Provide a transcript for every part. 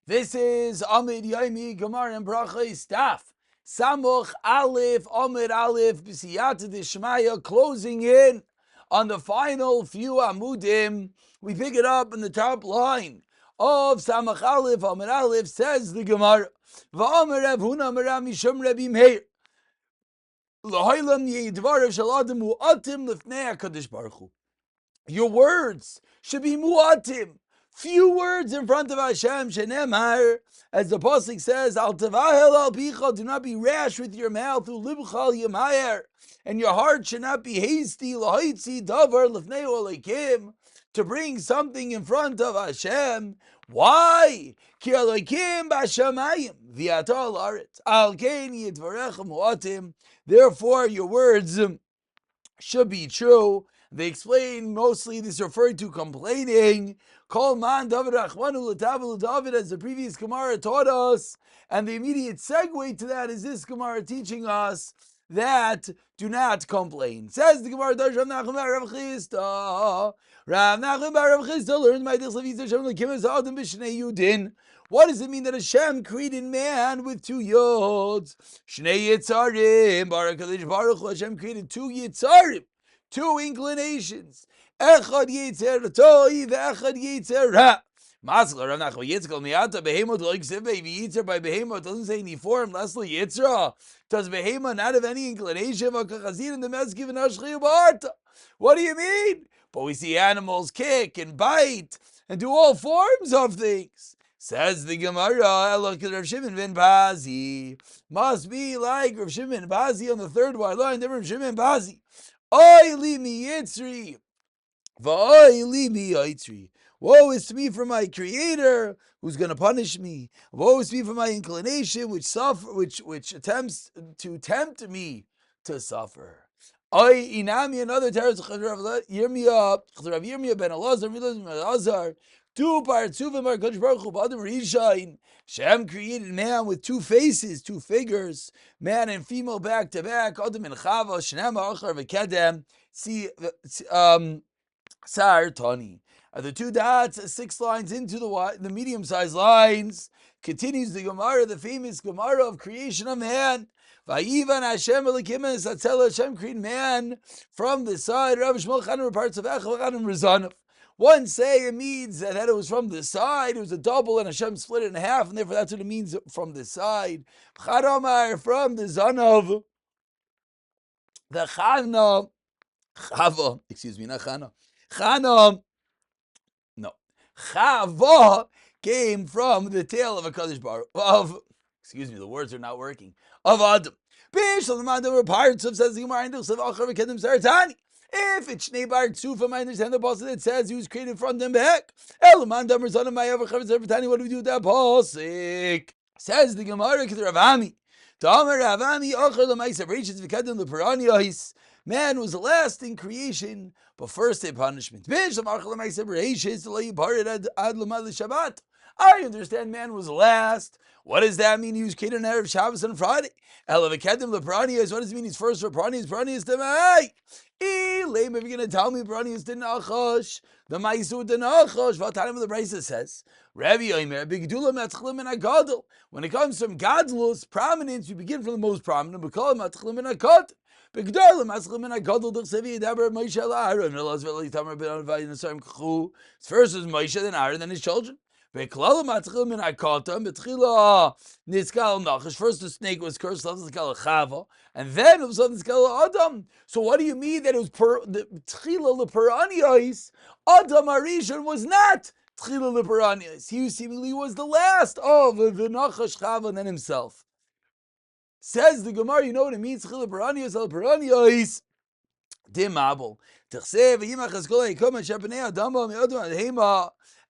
This is Amud Yomi, Gemara and Berachos Daf. Samuch Aleph, Amud Aleph, B'siyata Dishmaya, closing in on the final few Amudim. We pick it up in the top line of Samuch Aleph, Amud Aleph, says the Gemara. V'amer Rav Huna Merav Mishum Rabbi Meir. L'hoilam yedvarav shaladam mu'atim lifnei HaKadosh Baruch Hu. Your words should be mu'atim. Few words in front of Hashem, shenemar, as the pasuk says, al tavahel al bicha, do not be rash with your mouth, ulibchal yemayer, and your heart should not be hasty, lahaitzi davar lefnei olekim, to bring something in front of Hashem. Why? Ki alekim b'shamayim, v'yata al-aretz, al kein yidvarechem mu'atim. Therefore, your words should be true. They explain mostly this referring to complaining. Kol man David Rachmanu l'tavel David, as the previous Gemara taught us, and the immediate segue to that is this Gemara teaching us that do not complain. Says the Gemara, Rav Nachman bar Rav Chisda. Rav Nachman bar Rav Chisda learned by this Levi Hashem l'kim es adam b'shnei yudin. What does it mean that Hashem created man with two yods? Shnei yitzarim, Baruch Baruch Hashem created two yitzarim, two inclinations. Echad yitzer to'i ve'echad yitzer ra. Masla Rav Nachman yitzkal mi'ata behemot lo yiksev yitzer by behemot doesn't say any form. Lastly yitzra. Does behemot not have any inclination? V'kachazir in the mesgiv and ashchi b'arta. What do you mean? But we see animals kick and bite and do all forms of things. Says the Gemara, look at Rav Shimon ben Bazi. Must be like Rav Shimon ben Bazi on the third wide line. Rav Shimon ben Bazi. Oy li mi yitzri, v'oy li mi yitzri. Woe is to me for my Creator, who's going to punish me. Woe is to me for my inclination, which attempts to tempt me to suffer. Oy inami, another teretz Rav Yirmiyah ben Elazar. Two partsuvim are Kadosh Baruch Hu b'adam rishayin. Shem created man with two faces, two figures, man and female back to back. Adam and Chava, Shneim Achar v'Kedem. See, Sar Tani. The two dots, 6 lines into the medium-sized lines. Continues the Gemara, the famous Gemara of creation of man. Vayivan Hashem Elokim Esatzela. Hashem created man from the side. Rav Shmuel Chanan parts of Echel Chanan Rezanav. One say it means that it was from the side, it was a double, and Hashem split it in half, and therefore that's what it means from the side. Charamar, from the Zanav, the Chava, Chava came from the tail of a Kadosh Baruch, the words are not working, of Adam. Parts of, says the Gemara, if it's Shnei Bar Tzufim, I understand the pasuk that says he was created front and back. What do we do with that pasuk? Says the Gemara, man was last in creation, but first a punishment. I understand man was last. What does that mean? He was created on Erev Shabbos on Friday. What does it mean he's first for Pranias? Pranias Demai. If you're going to tell me Pranias didn't Achash, the Maisu didn't Achash, what time of the Brisa says? Rabbi Omer, Bigdula Matchlim and Agadol. When it comes from Gadlus, prominence, you begin from the most prominent, Bikol Matchlim and Akad. Bigdula Matchlim and Agadol, Dechsevi Daber Moshe Aaron, Elaz Veli Tamar Ben Anvai Nasam Kchu. First was Moshe, then Aaron, then his children. First the snake was cursed, and then it was Adam. So what do you mean that it was the Tchila Leperanios? Adam Arishan was not Tchila Leperanios. He seemingly was the last of the Nachash Chava and then himself. Says the Gemara, you know what it means? Tchila Leperanios. Dimabel.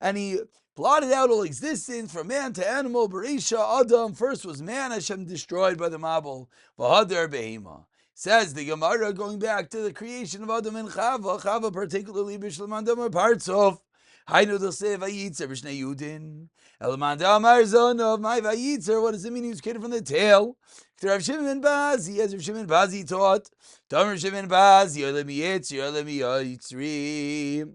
And he blotted out all existence from man to animal. Berisha Adam, first was man, Hashem destroyed by the Mabel. V'hadar behema. Says the Gemara, going back to the creation of Adam and Chava particularly Bishlam Adam parts of Hainu D'Seh Vayitzer B'Shnei Yudin. Elman Damar Zonov, my Vayitzer, what does it mean he was created from the tail? Rav Shimon ben Bazi, as Rav Shimon ben Bazi taught, Rav Shimon ben Bazi, Yolemi Yitzri.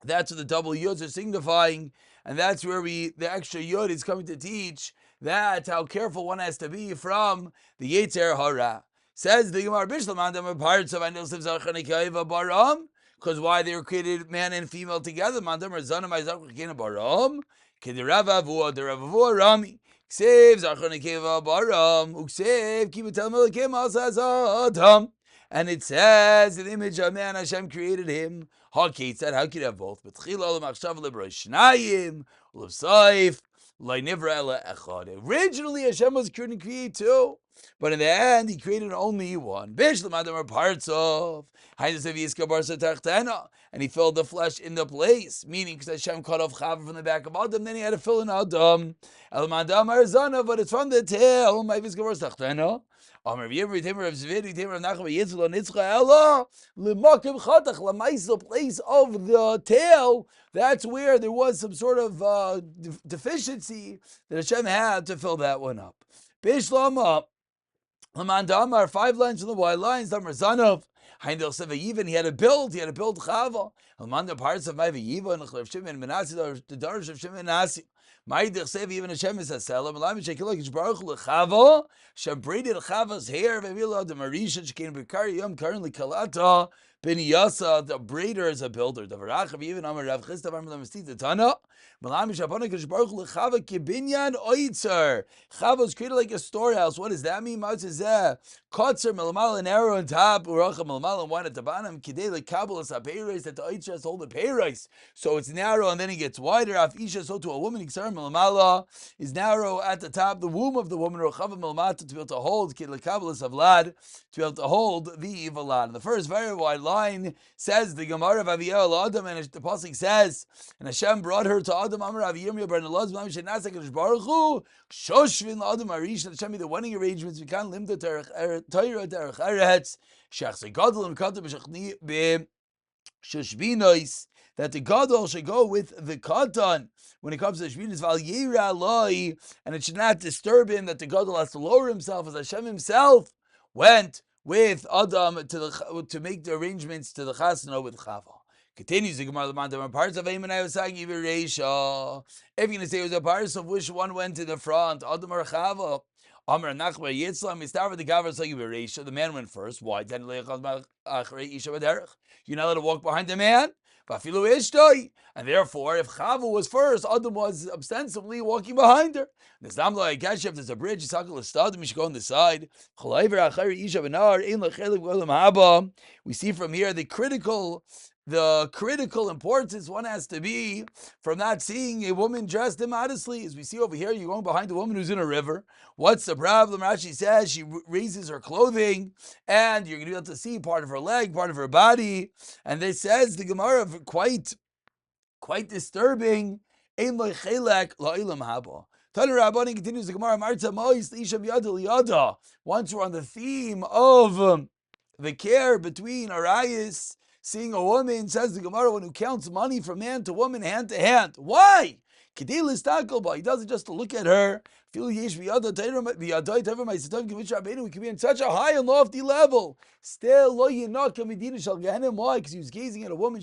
That's what the double yods are signifying. and that's where the extra yod is coming to teach that how careful one has to be from the Yetzer Hara. Says the Gemara Bishlam parts of Baram, because why they were created man and female together. Mandam Razanam Isaac Baram, Kidirava Vua, the Ravavua Rami. Ksev Zachanekeva Baram, Uksev Kibutel Melikim Asazadam. And it says, the image of man, Hashem created him. Hakit said, how could you have both? But Chila Lamachshav Lebroshnayim, Lavsaif, Lainivra Ela Echad. Originally, Hashem was going to create two, but in the end, He created only one. Bishlam Adam are parts of. And He filled the flesh in the place, meaning because Hashem cut off Chava from the back of Adam, then He had to fill in Adam. El Madam Arzana, but it's from the tail. My Viskabar Tachtena. The place of the tail, that's where there was some sort of deficiency that Hashem had to fill that one up. Bishlama, Lamandamar, 5 lines from the wide lines, Damar Zanov, Heindel Sevayivan, he had to build Chava. Lamanda parts of Maivayiva and Chlef Shimon Menasi, the Darsh of Shimon Nasi. Ma'idich Sev even Hashem is a seller. Malam Shekilok Baruch Lechava. Hashem braided Chava's hair. Vevila the Marisha Shekin Bikari Yom currently Kalata Ben Yasa. The braider is a builder. The Verachav even Amar Rav Chisda Amar Lamasti the Tana. Malam Shabana Baruch Lechava Kibinyan Oitzer. Chava was created like a storehouse. What does that mean? Matzah Kotzer Melamal, an arrow on top. Uracha Melamal and one at the bottom. Kidei Lekabalas Apeiros, that the Oitzer has hold the Peiros. So it's narrow and then it gets wider. Afisha, so to a woman Iksarim Melamala is narrow at the top, the womb of the woman, Rochava Melamata, to be able to hold Kid Lekabalas Avlad, to be able to hold the Evilad. The first very wide line says the Gemara of Aviyah Adam, and the Pasuk says, and Hashem brought her to Adam Amar Aviyah Bran Elaz Malam Shenasa Kadosh Baruch Hu Shoshvin Adam Arish, and Hashem made the wedding arrangements. We can't limit it to Torah Derech Eretz Shachse Gadol and Kadosh B'Shachni B'Shushbinois, that the Gadol should go with the Katan when it comes to Shvinas Val Yira Loi, and it should not disturb him, that the Gadol has to lower himself as Hashem himself went with Adam to make the arrangements to the Chasana with Chava. Continues the Gemara Lamandam, parts of Ayman Ayosagi Viresha. If you're going to say it was a parts of which one went to the front, Adam or Chava. Amar Nachbar Yitzlam, Mistav the Gavar Sagi Viresha. The man went first. Why? You're not allowed to walk behind the man. And therefore, if Chava was first, Adam was ostensibly walking behind her. If there's a bridge, you should go on the side. We see from here the critical importance one has to be from not seeing a woman dressed immodestly. As we see over here, you're going behind a woman who's in a river. What's the problem? Rashi says she raises her clothing, and you're going to be able to see part of her leg, part of her body. And this says the Gemara quite disturbing. Ein lo chelek la'ilam haba. Tana Rabbani continues the Gemara. Marta mois l'isha b'yada liyada. Once we're on the theme of the care between arayis, seeing a woman, says the Gemara, one who counts money from man to woman, hand to hand. Why? He does it just to look at her. We can be in such a high and lofty level. Still, why? Because he was gazing at a woman.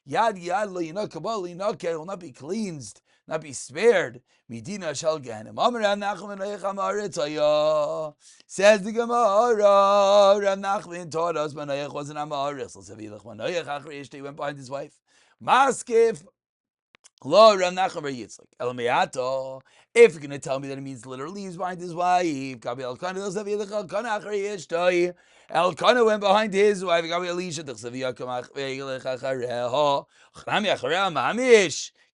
Will not be cleansed, not be spared. Medina shall Gehenim. Says the Gemara, Rav Nachman taught us Manoach wasn't Amaris. He went behind his wife. Maskif. Lo Rav Nachman bar Yitzchak. El Me'ato. If you're going to tell me that it means literally he's behind his wife, Gabi Elkanah went behind his wife. Gabi Elisha.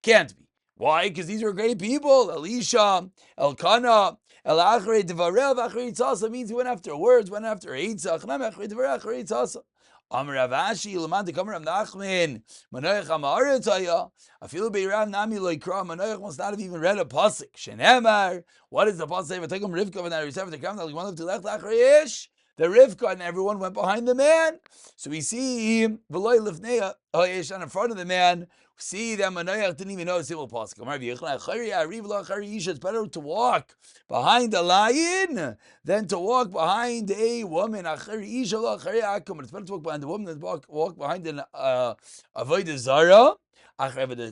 Can't be. Why? Because these were great people. Elisha, Elkanah, El-Achrei Devarev, Achrei Tzasa means he went after words, went after Eitzah. Achnam Achrei Devarev, Achrei Tzasa. Amar Rav Ashi, Lamant Kamar Rav Nachman, Manoach Hamaretz Haya. Afilu Beirav Nami Lo Yikra. Manoach must not have even read a pasuk. Shenemar. What does the pasuk say? V'Tekum Rivka v'Narisev v'Tekam Nalgman V'Tilech L'achrei Ish. The Rivka and everyone went behind the man. So we see V'Loi Lifnei Ha'ish on in front of the man. See that Manoach didn't even know a single pasuk. It's better to walk behind a lion than to walk behind a woman. It's better to walk behind a woman than to walk behind an avodah zara. Says the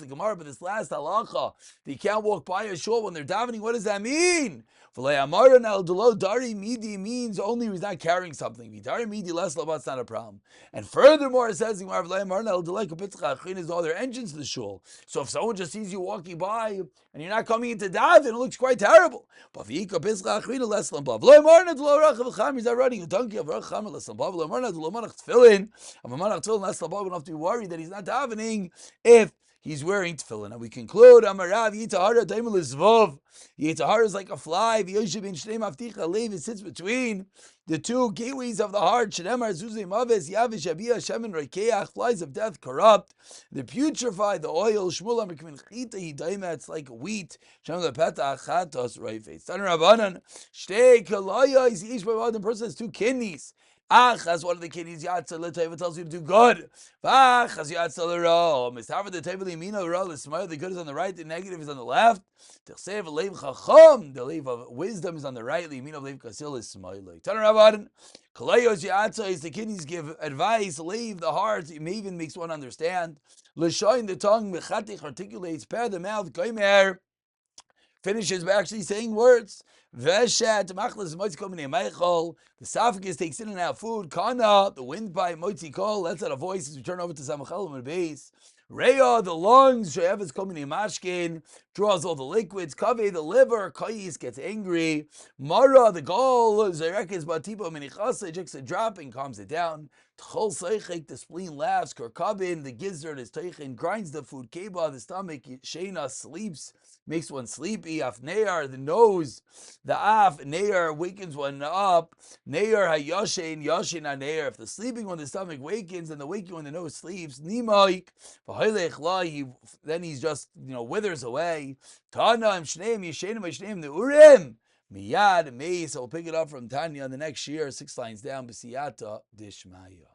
Gemara, but this last halacha, that you can't walk by a shul when they're davening, what does that mean? Dari midi means only he's not carrying something. Dari midi less it's not a problem. And furthermore, it says is all their engines to the shul. So if someone just sees you walking by and you're not coming into daven, it looks quite terrible. But he's not running a donkey of tefillin. We don't have to be worried that he's not davening if he's wearing tefillin. And we conclude, Amarav Yitahara Daimel Izvov. Yitahara is like a fly. It sits between the two gateways of the heart. Flies of death corrupt. They putrefy the oil. It's like wheat. The person has two kidneys. As one of the kidneys, Yatzal tells you to do good. As Yatzal Mistaver the table the good is on the right, the negative is on the left. The leaf of wisdom is on the right, the leaf kasil is smiling. Kalayos Yatzal is the kidneys give advice, leave the heart, it even makes one understand. L'shoin the tongue, mechatich articulates, pair the mouth, goimer. Finishes by actually saying words. Veshet, the esophagus takes in and out food. Kana, the windpipe, moitzi kol, lets out a voice as we turn over to Samachalim and base. Reya, the lungs, she'eves komini mashkin, draws all the liquids. Kave, the liver, kayis, gets angry. Mara, the gall, zerekes batipo minichasa, ejects a drop and calms it down. Tchol seichek, the spleen laughs. Kerkabin, the gizzard is teichin, grinds the food. Keba, the stomach, sheina, sleeps, makes one sleepy. Afnear, the nose, the af, neir, wakens one up. Neir hayoshin, yoshin aneir. If the sleeping one, the stomach wakens, and the waking one, the nose sleeps. Nimaik, then he's just, withers away. Tana, Shneim, Yeshenim, Yeshenim, the Urim. Miyad, Meis. So we'll pick it up from Tanya on the next year, 6 lines down. B'siyata, Dishmaya.